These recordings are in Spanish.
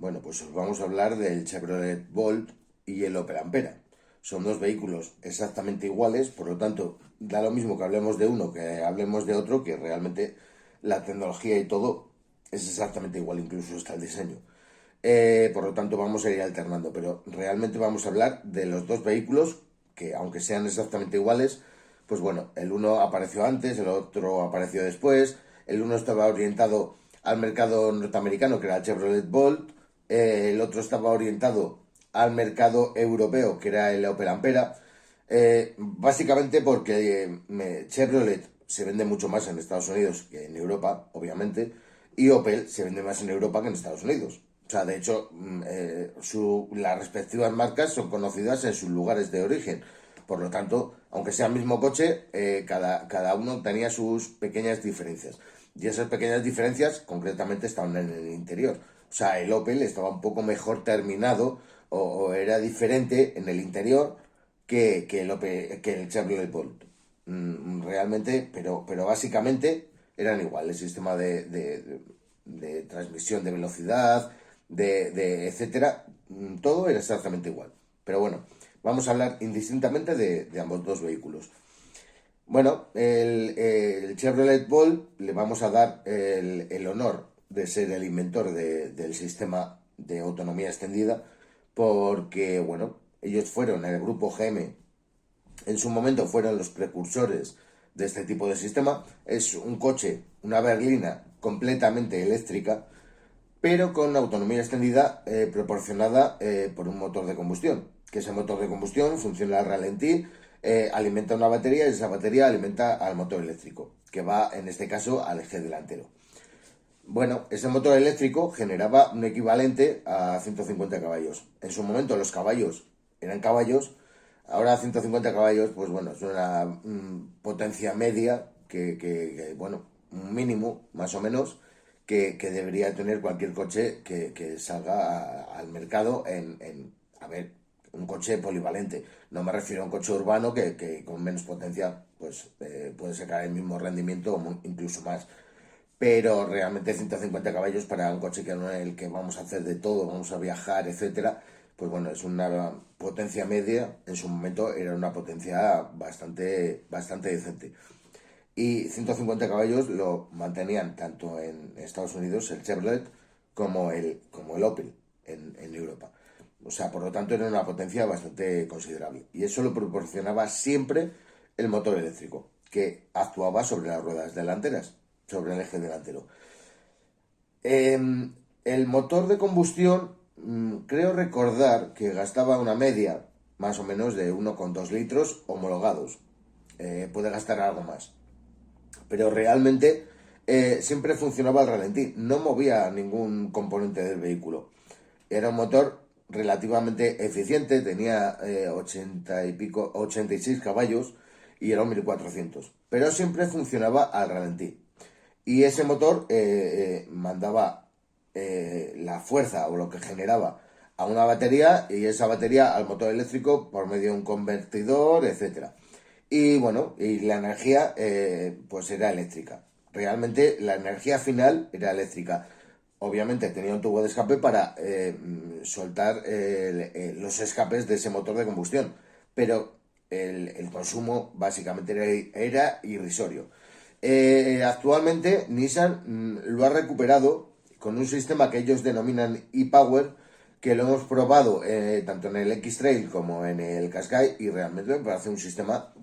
Bueno, pues os vamos a hablar del Chevrolet Bolt y el Opel Ampera. Son dos vehículos exactamente iguales, por lo tanto, da lo mismo que hablemos de uno que hablemos de otro, que realmente la tecnología y todo es exactamente igual, incluso hasta el diseño. Por lo tanto, vamos a ir alternando, pero realmente vamos a hablar de los dos vehículos que, aunque sean exactamente iguales, pues bueno, el uno apareció antes, el otro apareció después, el uno estaba orientado al mercado norteamericano, que era el Chevrolet Bolt, el otro estaba orientado al mercado europeo, que era el Opel Ampera, básicamente porque Chevrolet se vende mucho más en Estados Unidos que en Europa, obviamente, y Opel se vende más en Europa que en Estados Unidos. O sea, de hecho, las respectivas marcas son conocidas en sus lugares de origen. Por lo tanto, aunque sea el mismo coche, cada uno tenía sus pequeñas diferencias. Y esas pequeñas diferencias concretamente estaban en el interior. O sea, el Opel estaba un poco mejor terminado o era diferente en el interior que el Chevrolet Bolt. Realmente, pero básicamente eran igual. El sistema de transmisión de velocidad, etcétera, todo era exactamente igual. Pero bueno, vamos a hablar indistintamente de ambos dos vehículos. Bueno, el Chevrolet Bolt le vamos a dar el honor de ser el inventor del sistema de autonomía extendida, porque, bueno, ellos fueron, el grupo GM, en su momento fueron los precursores de este tipo de sistema. Es un coche, una berlina completamente eléctrica, pero con autonomía extendida proporcionada por un motor de combustión. Que ese motor de combustión funciona al ralentí, alimenta una batería y esa batería alimenta al motor eléctrico, que va en este caso al eje delantero. Bueno, ese motor eléctrico generaba un equivalente a 150 caballos. En su momento los caballos eran caballos, ahora 150 caballos, pues bueno, es una potencia media bueno, un mínimo, más o menos, que debería tener cualquier coche que salga al mercado a ver, un coche polivalente. No me refiero a un coche urbano que con menos potencia pues puede sacar el mismo rendimiento o incluso más, pero realmente 150 caballos para un coche que no es el que vamos a hacer de todo, vamos a viajar, etcétera, pues bueno, es una potencia media. En su momento era una potencia bastante decente. Y 150 caballos lo mantenían tanto en Estados Unidos el Chevrolet como el Opel en Europa. O sea, por lo tanto era una potencia bastante considerable. Y eso lo proporcionaba siempre el motor eléctrico, que actuaba sobre las ruedas delanteras, sobre el eje delantero. El motor de combustión, creo recordar que gastaba una media más o menos de 1,2 litros homologados. Puede gastar algo más, pero realmente siempre funcionaba al ralentí, no movía ningún componente del vehículo. Era un motor relativamente eficiente, tenía 80 y pico, 86 caballos y era un 1400, pero siempre funcionaba al ralentí. Y ese motor mandaba la fuerza o lo que generaba a una batería y esa batería al motor eléctrico por medio de un convertidor, etcétera. Y bueno, y la energía pues era eléctrica. Realmente la energía final era eléctrica. Obviamente tenía un tubo de escape para soltar los escapes de ese motor de combustión, pero el consumo básicamente era irrisorio. Actualmente Nissan lo ha recuperado con un sistema que ellos denominan e-Power, que lo hemos probado tanto en el X-Trail como en el Qashqai y realmente me parece un sistema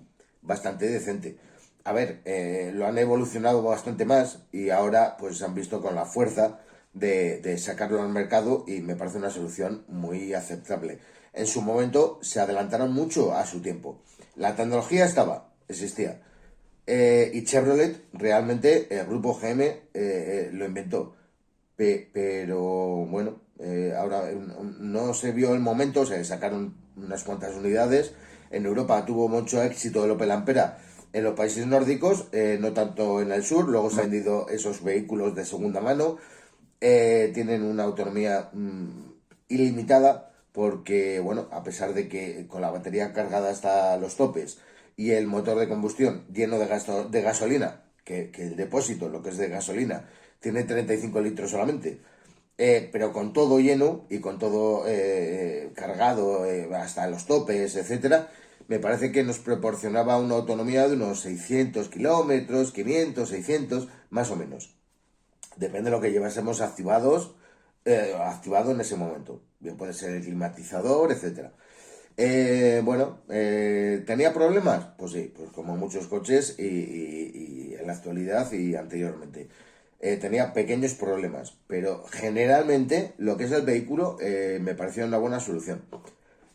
bastante decente. A ver, lo han evolucionado bastante más y ahora pues han visto con la fuerza de sacarlo al mercado y me parece una solución muy aceptable. En su momento se adelantaron mucho a su tiempo. La tecnología existía. Y Chevrolet, realmente, el grupo GM lo inventó. Pero bueno, ahora no se vio el momento, se sacaron unas cuantas unidades. En Europa tuvo mucho éxito el Opel Ampera en los países nórdicos, no tanto en el sur. Luego se han vendido esos vehículos de segunda mano. Tienen una autonomía ilimitada porque, bueno, a pesar de que con la batería cargada hasta los topes y el motor de combustión lleno de gasolina, que el depósito, lo que es de gasolina, tiene 35 litros solamente, pero con todo lleno y con todo cargado hasta los topes, etcétera, me parece que nos proporcionaba una autonomía de unos 600 kilómetros, 500, 600, más o menos. Depende de lo que llevásemos activado en ese momento. Bien, puede ser el climatizador, etcétera. ¿Tenía problemas? Pues sí, pues como muchos coches y en la actualidad y anteriormente. Tenía pequeños problemas, pero generalmente lo que es el vehículo me pareció una buena solución.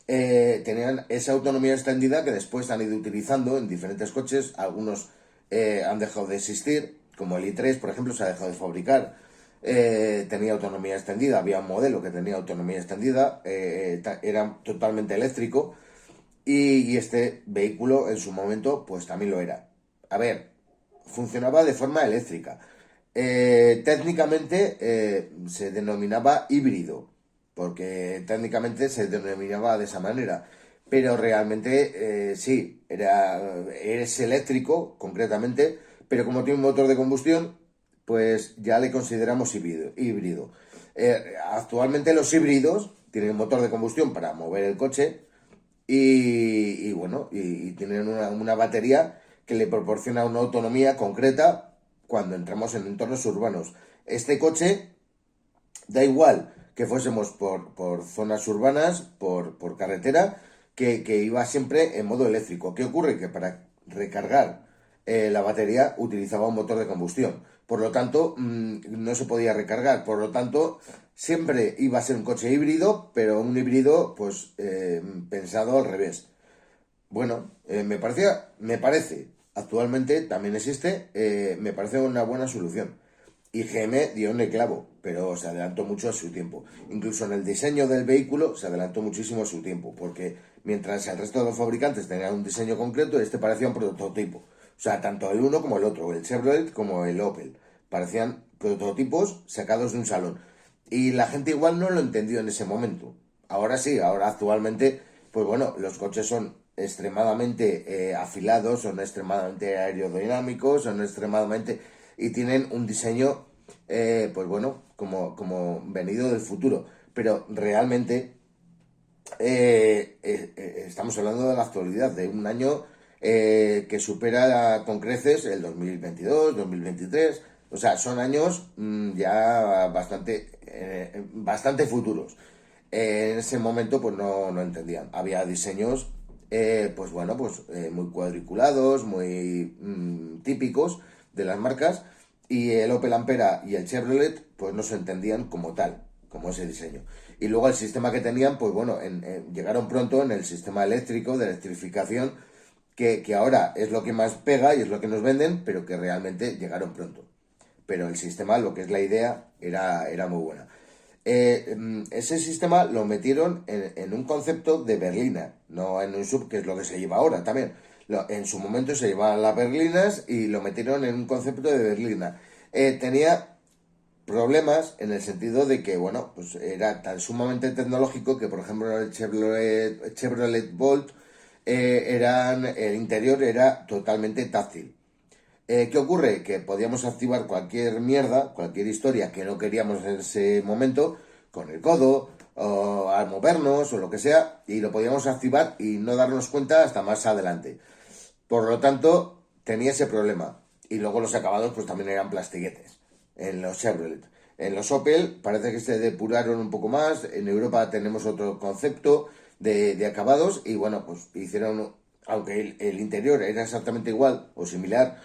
Tenían esa autonomía extendida que después han ido utilizando en diferentes coches. Algunos han dejado de existir, como el i3, por ejemplo, se ha dejado de fabricar. Tenía autonomía extendida, había un modelo que tenía autonomía extendida, era totalmente eléctrico y este vehículo en su momento pues también lo era. A ver, funcionaba de forma eléctrica. Técnicamente se denominaba híbrido, porque técnicamente se denominaba de esa manera, pero realmente sí, es eléctrico concretamente, pero como tiene un motor de combustión, pues ya le consideramos híbrido. Actualmente los híbridos tienen motor de combustión para mover el coche y tienen una batería que le proporciona una autonomía concreta cuando entramos en entornos urbanos. Este coche, da igual que fuésemos por zonas urbanas, por carretera, que iba siempre en modo eléctrico. ¿Qué ocurre? Que para recargar la batería utilizaba un motor de combustión. Por lo tanto, no se podía recargar. Por lo tanto, siempre iba a ser un coche híbrido, pero un híbrido pues pensado al revés. Bueno, me parece, actualmente también existe, me parece una buena solución. Y GM dio en el clavo, pero se adelantó mucho a su tiempo. Incluso en el diseño del vehículo se adelantó muchísimo a su tiempo, porque mientras el resto de los fabricantes tenían un diseño concreto, este parecía un prototipo. O sea, tanto el uno como el otro, el Chevrolet como el Opel, parecían prototipos sacados de un salón. Y la gente igual no lo entendió en ese momento. Ahora sí, ahora actualmente, pues bueno, los coches son extremadamente afilados, son extremadamente aerodinámicos, son extremadamente y tienen un diseño, pues bueno, como venido del futuro. Pero realmente estamos hablando de la actualidad, de un año que supera con creces el 2022, 2023. O sea, son años ya bastante futuros. En ese momento pues no entendían. Había diseños pues bueno, pues muy cuadriculados, muy típicos de las marcas y el Opel Ampera y el Chevrolet pues no se entendían como tal, como ese diseño. Y luego el sistema que tenían, pues bueno, llegaron pronto en el sistema eléctrico de electrificación que ahora es lo que más pega y es lo que nos venden, pero que realmente llegaron pronto. Pero el sistema, lo que es la idea, era muy buena. Ese sistema lo metieron en un concepto de berlina, no en un sub, que es lo que se lleva ahora también. En su momento se llevaban las berlinas y lo metieron en un concepto de berlina. Tenía problemas en el sentido de que, bueno, pues era tan sumamente tecnológico que, por ejemplo, el Chevrolet Bolt, el interior era totalmente táctil. ¿Qué ocurre? Que podíamos activar cualquier mierda, cualquier historia que no queríamos en ese momento, con el codo, o al movernos, o lo que sea, y lo podíamos activar y no darnos cuenta hasta más adelante. Por lo tanto, tenía ese problema. Y luego los acabados, pues también eran plastiguetes en los Chevrolet. En los Opel parece que se depuraron un poco más. En Europa tenemos otro concepto de acabados. Y bueno, pues hicieron, aunque el interior era exactamente igual o similar,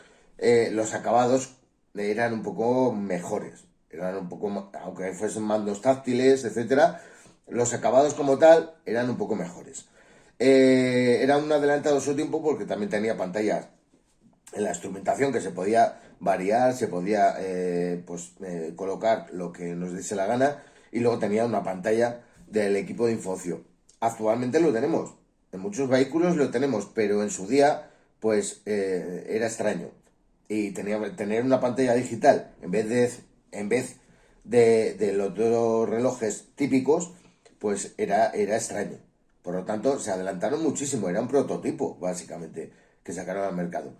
los acabados eran un poco mejores. Eran un poco, aunque fuesen mandos táctiles, etcétera, los acabados como tal eran un poco mejores. Era un adelantado a su tiempo porque también tenía pantallas en la instrumentación que se podía variar, se podía colocar lo que nos diese la gana y luego tenía una pantalla del equipo de Infocio. Actualmente lo tenemos, en muchos vehículos lo tenemos, pero en su día pues era extraño y tener una pantalla digital en vez de los dos relojes típicos pues era extraño. Por lo tanto, se adelantaron muchísimo, era un prototipo, básicamente, que sacaron al mercado.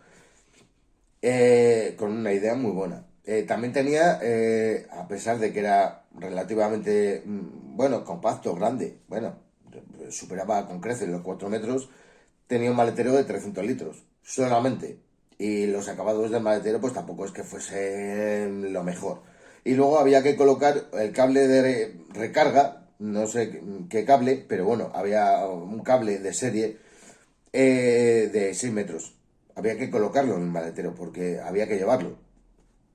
Con una idea muy buena. También tenía, a pesar de que era relativamente, bueno, compacto, grande, bueno, superaba con creces los 4 metros, tenía un maletero de 300 litros, solamente. Y los acabados del maletero pues tampoco es que fuesen lo mejor. Y luego había que colocar el cable de recarga, no sé qué cable, pero bueno, había un cable de serie de 6 metros. Había que colocarlo en el maletero porque había que llevarlo,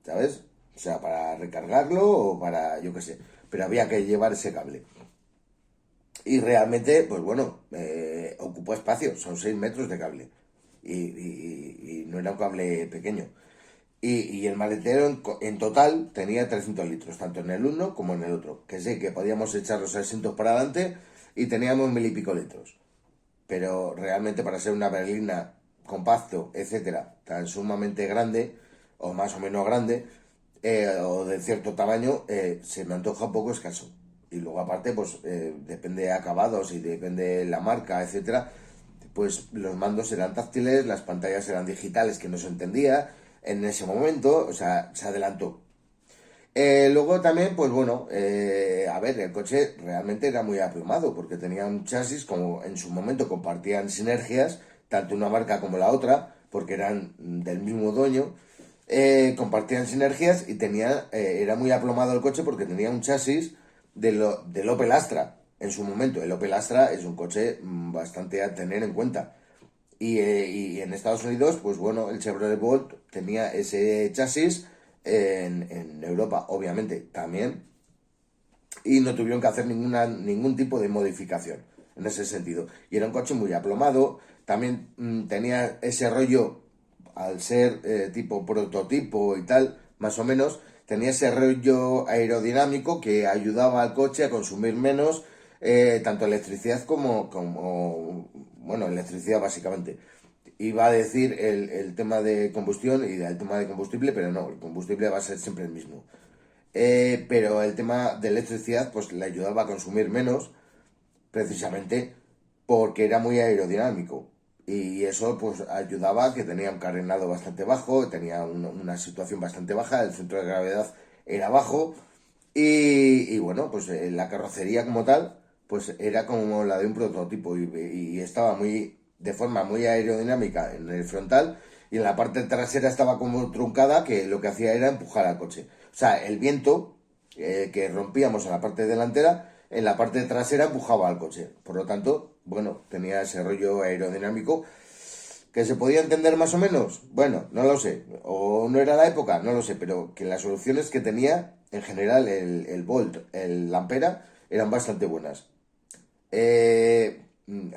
¿sabes? O sea, para recargarlo o para, yo qué sé, pero había que llevar ese cable. Y realmente, pues bueno, ocupó espacio, son 6 metros de cable. Y no era un cable pequeño. Y el maletero en total tenía 300 litros, tanto en el uno como en el otro. Que sé que podíamos echar los asientos para adelante y teníamos 1000 y pico litros. Pero realmente para ser una berlina compacto, etcétera, tan sumamente grande, o más o menos grande, o de cierto tamaño, se me antoja un poco escaso. Y luego aparte, pues depende de acabados y depende de la marca, etcétera, pues los mandos eran táctiles, las pantallas eran digitales que no se entendía en ese momento, o sea, se adelantó. Luego también, pues bueno, a ver, el coche realmente era muy aplomado porque tenía un chasis como en su momento compartían sinergias, tanto una marca como la otra, porque eran del mismo dueño, compartían sinergias y tenía, era muy aplomado el coche porque tenía un chasis del Opel Astra en su momento. El Opel Astra es un coche bastante a tener en cuenta. Y en Estados Unidos, pues bueno, el Chevrolet Bolt tenía ese chasis en Europa, obviamente, también. Y no tuvieron que hacer ningún tipo de modificación en ese sentido. Y era un coche muy aplomado. También tenía ese rollo, al ser tipo prototipo y tal, más o menos, tenía ese rollo aerodinámico que ayudaba al coche a consumir menos tanto electricidad como, bueno, electricidad básicamente. Iba a decir el tema de combustión y el tema de combustible, pero no, el combustible va a ser siempre el mismo. Pero el tema de electricidad pues le ayudaba a consumir menos, precisamente porque era muy aerodinámico. Y eso pues ayudaba a que tenía un carenado bastante bajo, tenía una situación bastante baja, el centro de gravedad era bajo y bueno, pues la carrocería como tal pues era como la de un prototipo y estaba muy de forma muy aerodinámica en el frontal y en la parte trasera estaba como truncada que lo que hacía era empujar al coche. O sea, el viento que rompíamos en la parte delantera, en la parte trasera empujaba al coche. Por lo tanto, bueno, tenía ese rollo aerodinámico que se podía entender más o menos. Bueno, no lo sé. O no era la época, no lo sé. Pero que las soluciones que tenía, en general, el Volt, el Ampera, eran bastante buenas.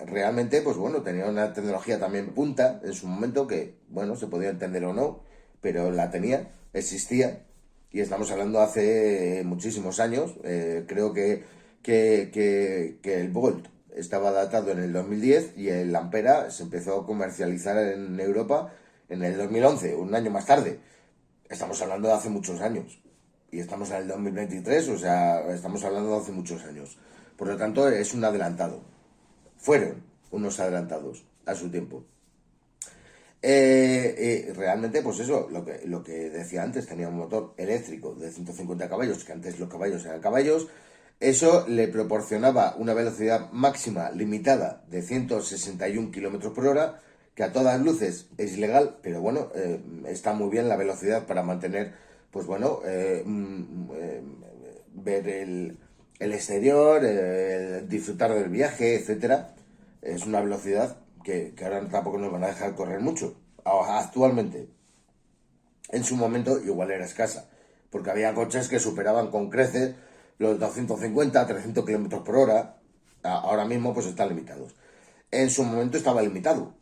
Realmente, pues bueno, tenía una tecnología también punta en su momento que, bueno, se podía entender o no, pero la tenía, existía, y estamos hablando hace muchísimos años. Creo que el Volt estaba datado en el 2010 y el Ampera se empezó a comercializar en Europa en el 2011, un año más tarde. Estamos hablando de hace muchos años. Y estamos en el 2023, o sea, estamos hablando de hace muchos años. Por lo tanto, es un adelantado. Fueron unos adelantados a su tiempo. Realmente, pues eso, lo que decía antes, tenía un motor eléctrico de 150 caballos, que antes los caballos eran caballos. Eso le proporcionaba una velocidad máxima limitada de 161 kilómetros por hora, que a todas luces es ilegal, pero bueno, está muy bien la velocidad para mantener, pues bueno, ver el exterior, disfrutar del viaje, etcétera. Es una velocidad que ahora tampoco nos van a dejar correr mucho. Actualmente, en su momento igual era escasa, porque había coches que superaban con creces los 250, 300 kilómetros por hora. Ahora mismo pues están limitados. En su momento estaba limitado,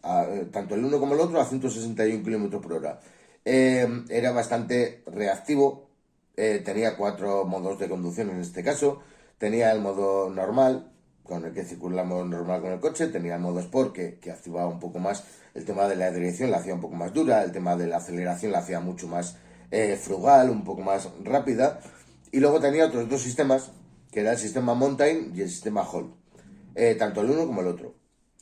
tanto el uno como el otro, a 161 kilómetros por hora. Era bastante reactivo, tenía 4 modos de conducción en este caso. Tenía el modo normal, con el que circulamos normal con el coche. Tenía el modo Sport, que activaba un poco más el tema de la dirección, la hacía un poco más dura. El tema de la aceleración la hacía mucho más frugal, un poco más rápida. Y luego tenía otros dos sistemas, que era el sistema Mountain y el sistema Hall. Tanto el uno como el otro.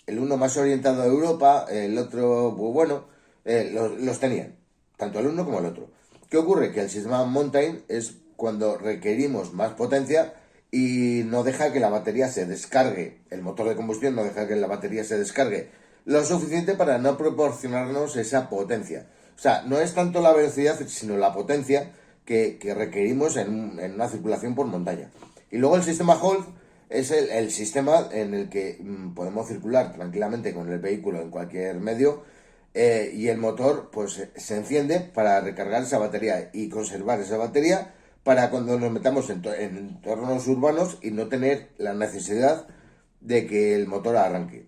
El uno más orientado a Europa, el otro, pues bueno, los tenían, tanto el uno como el otro. ¿Qué ocurre? Que el sistema Mountain es cuando requerimos más potencia y no deja que la batería se descargue, el motor de combustión no deja que la batería se descargue lo suficiente para no proporcionarnos esa potencia. O sea, no es tanto la velocidad, sino la potencia que requerimos en una circulación por montaña. Y luego el sistema Holt es el sistema en el que podemos circular tranquilamente con el vehículo en cualquier medio, y el motor pues se enciende para recargar esa batería y conservar esa batería para cuando nos metamos en entornos urbanos y no tener la necesidad de que el motor arranque.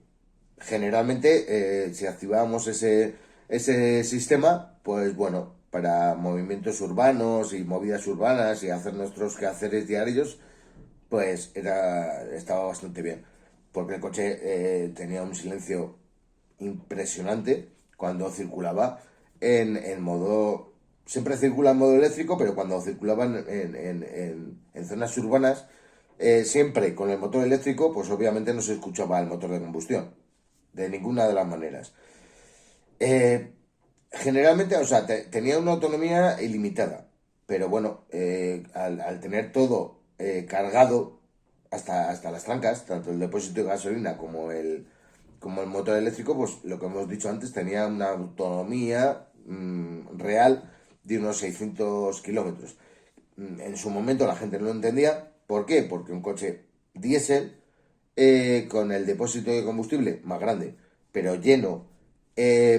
Generalmente, si activamos ese sistema, pues bueno, para movimientos urbanos y movidas urbanas y hacer nuestros quehaceres diarios, pues estaba bastante bien. Porque el coche tenía un silencio impresionante cuando circulaba en modo... Siempre circula en modo eléctrico, pero cuando circulaba en zonas urbanas, siempre con el motor eléctrico, pues obviamente no se escuchaba el motor de combustión. De ninguna de las maneras. Eh, Generalmente, o sea, tenía una autonomía ilimitada. Pero bueno, al tener todo cargado hasta las trancas, tanto el depósito de gasolina como el motor eléctrico, pues lo que hemos dicho antes, tenía una autonomía real de unos 600 kilómetros. En su momento la gente no lo entendía. ¿Por qué? Porque un coche diésel, con el depósito de combustible más grande, pero lleno,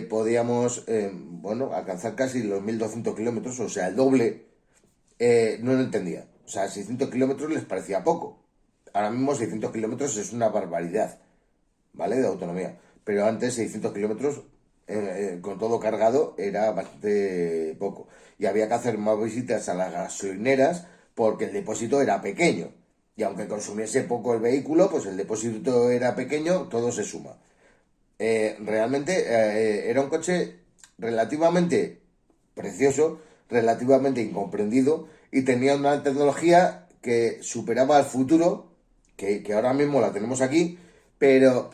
podíamos, bueno, alcanzar casi los 1200 kilómetros, o sea, el doble. No lo entendía. O sea, 600 kilómetros les parecía poco. Ahora mismo 600 kilómetros es una barbaridad, ¿vale? De autonomía. Pero antes 600 kilómetros con todo cargado era bastante poco. Y había que hacer más visitas a las gasolineras porque el depósito era pequeño. Y aunque consumiese poco el vehículo, pues el depósito era pequeño, todo se suma. Realmente era un coche relativamente precioso, relativamente incomprendido y tenía una tecnología que superaba al futuro, que ahora mismo la tenemos aquí, pero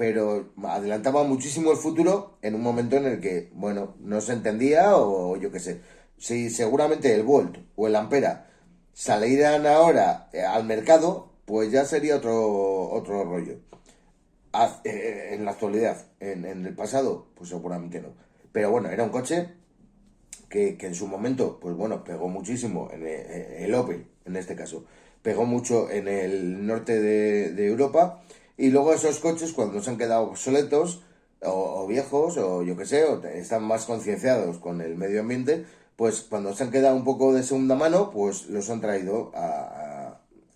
adelantaba muchísimo el futuro en un momento en el que, bueno, no se entendía o yo qué sé. Si seguramente el Volt o el Ampera salieran ahora al mercado, pues ya sería otro rollo. En la actualidad, en el pasado, pues seguramente no. Pero bueno, era un coche que en su momento, pues bueno, pegó muchísimo en el Opel, en este caso. Pegó mucho en el norte de Europa. Y luego esos coches, cuando se han quedado obsoletos o viejos, o yo qué sé, o están más concienciados con el medio ambiente, pues cuando se han quedado un poco de segunda mano, pues los han traído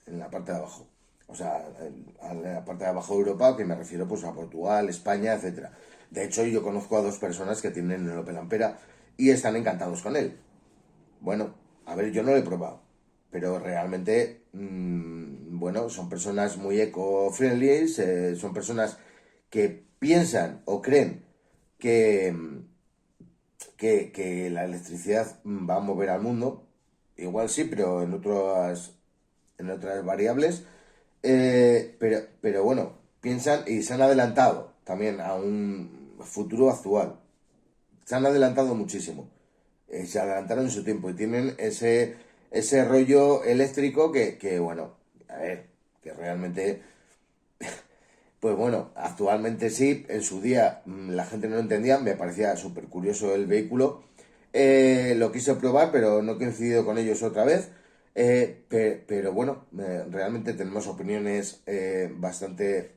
en la parte de abajo. O sea, a la parte de abajo de Europa, que me refiero pues a Portugal, España, etcétera. De hecho, yo conozco a dos personas que tienen el Opel Ampera y están encantados con él. Bueno, a ver, yo no lo he probado, pero realmente, bueno, son personas muy eco-friendly, son personas que piensan o creen que, que la electricidad va a mover al mundo. Igual sí, pero en otras variables. Pero bueno, piensan y se han adelantado también a un futuro actual. Se han adelantado muchísimo. Se adelantaron en su tiempo y tienen ese rollo eléctrico bueno, a ver, que realmente, pues bueno, actualmente sí, en su día la gente no lo entendía, me parecía súper curioso el vehículo. Lo quise probar, pero no he coincidido con ellos otra vez. Pero bueno, realmente tenemos opiniones bastante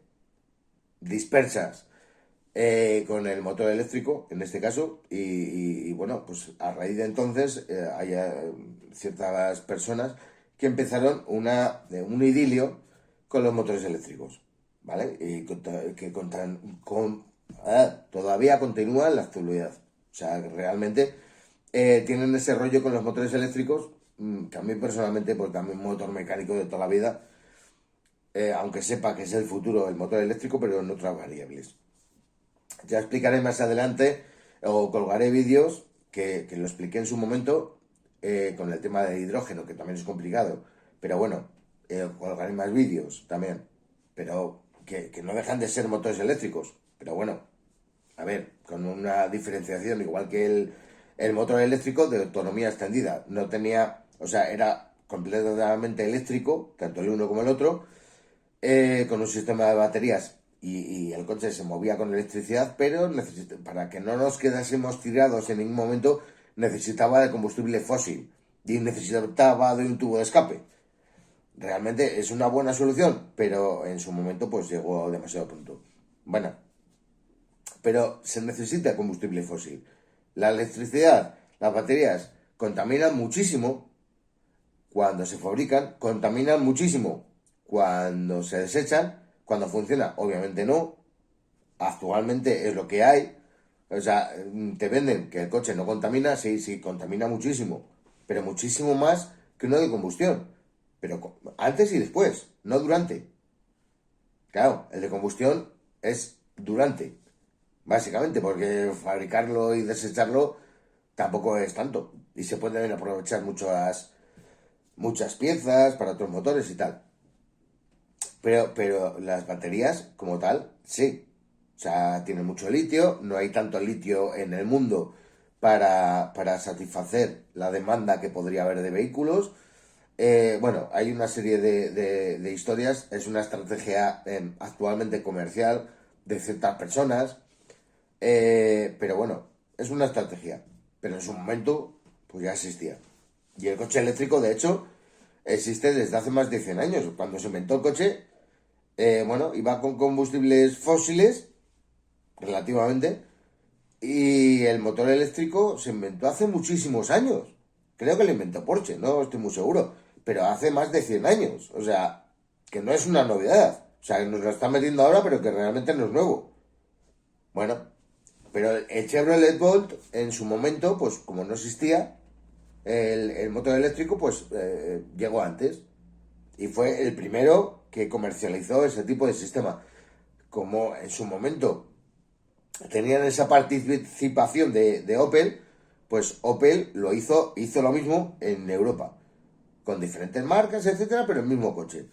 dispersas con el motor eléctrico, en este caso, y bueno, pues a raíz de entonces hay ciertas personas que empezaron un idilio con los motores eléctricos, ¿vale? Y todavía continúa en la actualidad. O sea, que realmente tienen ese rollo con los motores eléctricos, que a mí personalmente, pues también motor mecánico de toda la vida, aunque sepa que es el futuro el motor eléctrico, pero en otras variables. Ya explicaré más adelante o colgaré vídeos que lo expliqué en su momento con el tema del hidrógeno, que también es complicado. Pero bueno, colgaré más vídeos también. Pero que no dejan de ser motores eléctricos. Pero bueno, a ver, con una diferenciación, igual que el motor eléctrico de autonomía extendida. No tenía, o sea, era completamente eléctrico, tanto el uno como el otro, con un sistema de baterías y el coche se movía con electricidad, pero para que no nos quedásemos tirados en ningún momento necesitaba de combustible fósil y necesitaba de un tubo de escape. Realmente es una buena solución, pero en su momento pues llegó demasiado pronto. Bueno, pero se necesita combustible fósil. La electricidad, las baterías contaminan muchísimo cuando se fabrican, contaminan muchísimo cuando se desechan, cuando funciona, obviamente no. Actualmente es lo que hay. O sea, te venden que el coche no contamina, sí, sí, contamina muchísimo, pero muchísimo más que uno de combustión. Pero antes y después, no durante. Claro, el de combustión es durante, básicamente, porque fabricarlo y desecharlo tampoco es tanto. Y se pueden aprovechar muchas piezas para otros motores y tal. Pero las baterías, como tal, sí. O sea, tienen mucho litio, no hay tanto litio en el mundo para satisfacer la demanda que podría haber de vehículos. Bueno, hay una serie de historias, es una estrategia actualmente comercial de ciertas personas, pero bueno, es una estrategia, pero en su momento pues ya existía. Y el coche eléctrico, de hecho, existe desde hace más de 100 años. Cuando se inventó el coche, bueno, iba con combustibles fósiles, relativamente, y el motor eléctrico se inventó hace muchísimos años. Creo que lo inventó Porsche, no estoy muy seguro, pero hace más de 100 años. O sea, que no es una novedad. O sea, que nos lo están metiendo ahora, pero que realmente no es nuevo. Bueno, pero el Chevrolet Bolt, en su momento, pues como no existía el motor eléctrico, pues llegó antes. Y fue el primero que comercializó ese tipo de sistema. Como en su momento tenían esa participación de Opel, pues Opel hizo lo mismo en Europa, con diferentes marcas, etcétera, pero el mismo coche.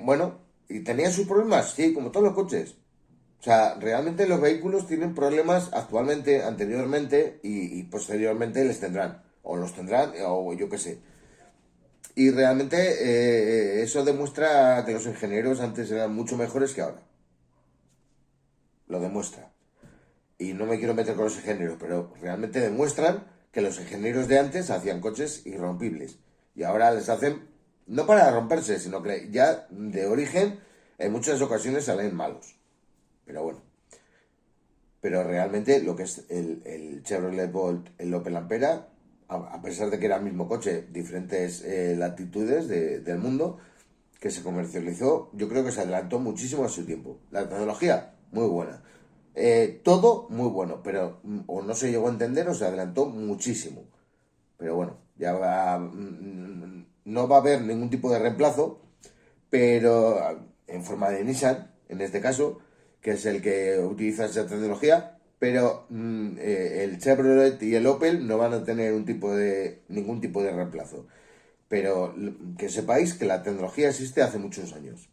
Bueno, ¿y tenía sus problemas? Sí, como todos los coches. O sea, realmente los vehículos tienen problemas actualmente, anteriormente y posteriormente les tendrán. O los tendrán, o yo qué sé. Y realmente eso demuestra que los ingenieros antes eran mucho mejores que ahora. Lo demuestra. Y no me quiero meter con los ingenieros, pero realmente demuestran que los ingenieros de antes hacían coches irrompibles. Y ahora les hacen, no para romperse, sino que ya de origen en muchas ocasiones salen malos. Pero bueno. Pero realmente lo que es el Chevrolet Bolt, el Opel Ampera, a pesar de que era el mismo coche, diferentes latitudes del mundo, que se comercializó, yo creo que se adelantó muchísimo a su tiempo. La tecnología, muy buena. Todo muy bueno, pero o no se llegó a entender o se adelantó muchísimo. Pero bueno, ya no va a haber ningún tipo de reemplazo, pero en forma de Nissan, en este caso, que es el que utiliza esa tecnología, pero el Chevrolet y el Opel no van a tener ningún tipo de reemplazo. Pero que sepáis que la tecnología existe hace muchos años.